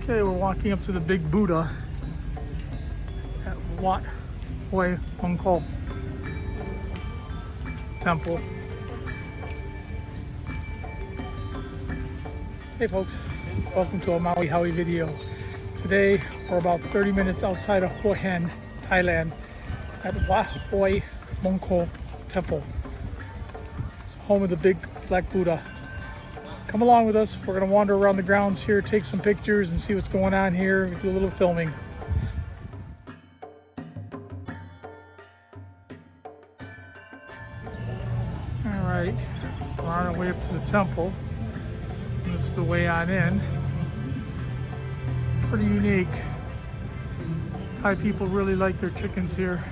Okay, we're walking up to the big Buddha at Wat Hua Mongkol Temple. Hey folks, welcome to a Mauihowey video. Today we're about 30 minutes outside of Huay, Thailand at Wat Hua Mongkol Temple. It's home of the big black Buddha. Come along with us. We're going to wander around the grounds here, take some pictures and see what's going on here, do a little filming. Alright, we're on our way up to the temple. This is the way on in. Pretty unique. Thai people really like their chickens here.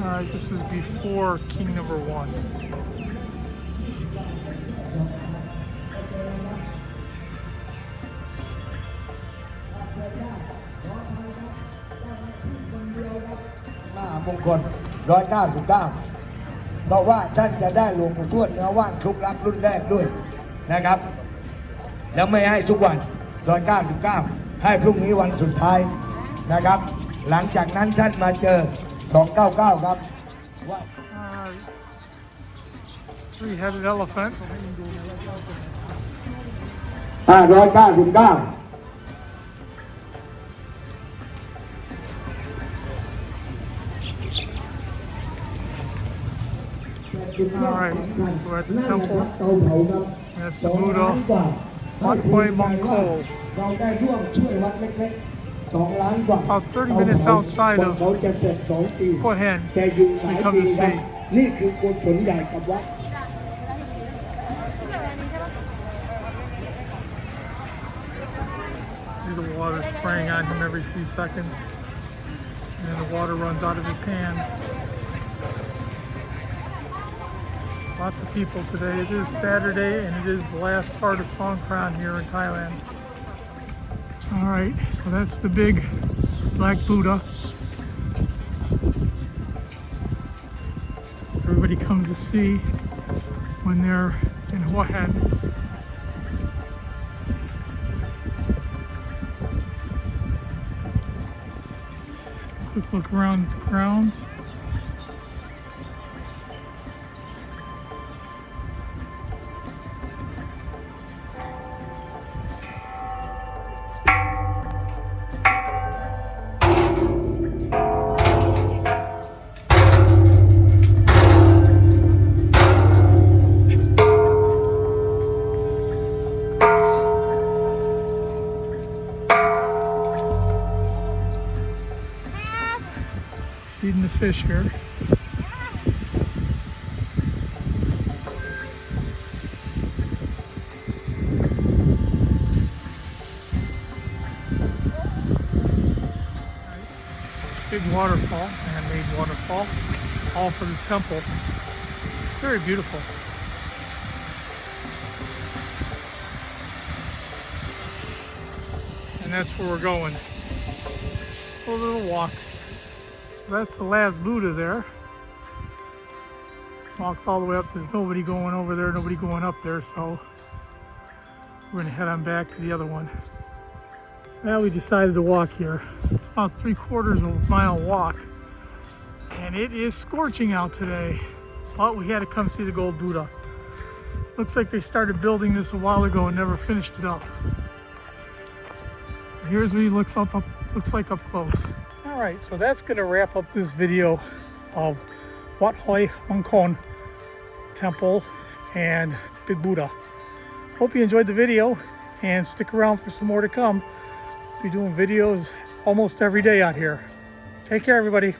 Alright, this is before King number 1. Mongokol 199เพราะว่าท่านจะได้หลวงปู่ทวดเนื้อว่านทุกรักรุ่นแรกด้วยนะครับแล้วไม่ให้ทุกวัน199ให้พรุ่งนี้วันสุดท้ายนะครับหลังจากนั้นท่านมาเจอ299ครับว่า Three-headed elephant. 599Alright, so we're at the temple. That's the Buddha. Wat Hua Mongkol. About 30 minutes outside of Huay, we come to see. See the water spraying on him every few seconds. And then the water runs out of his hands. Lots of people today. It is Saturday and it is the last part of Songkran here in Thailand. Alright, so that's the big black Buddha. Everybody comes to see when they're in Huay. Quick look around the grounds. Feeding the fish here. Big waterfall, man-made waterfall, all for the temple. Very beautiful. And that's where we're going. A little walk. That's the last Buddha there. Walked all the way up. There's nobody going over there, nobody going up there, so we're gonna head on back to the other one. Well, we decided to walk here. It's about 3/4 of a mile walk, and it is scorching out today, but we had to come see the gold Buddha. Looks like they started building this a while ago and never finished it up. Here's what he looks like up close. Alright, so that's going to wrap up this video of Wat Hua Mongkol Temple and Big Buddha. Hope you enjoyed the video and stick around for some more to come. Be doing videos almost every day out here. Take care, everybody.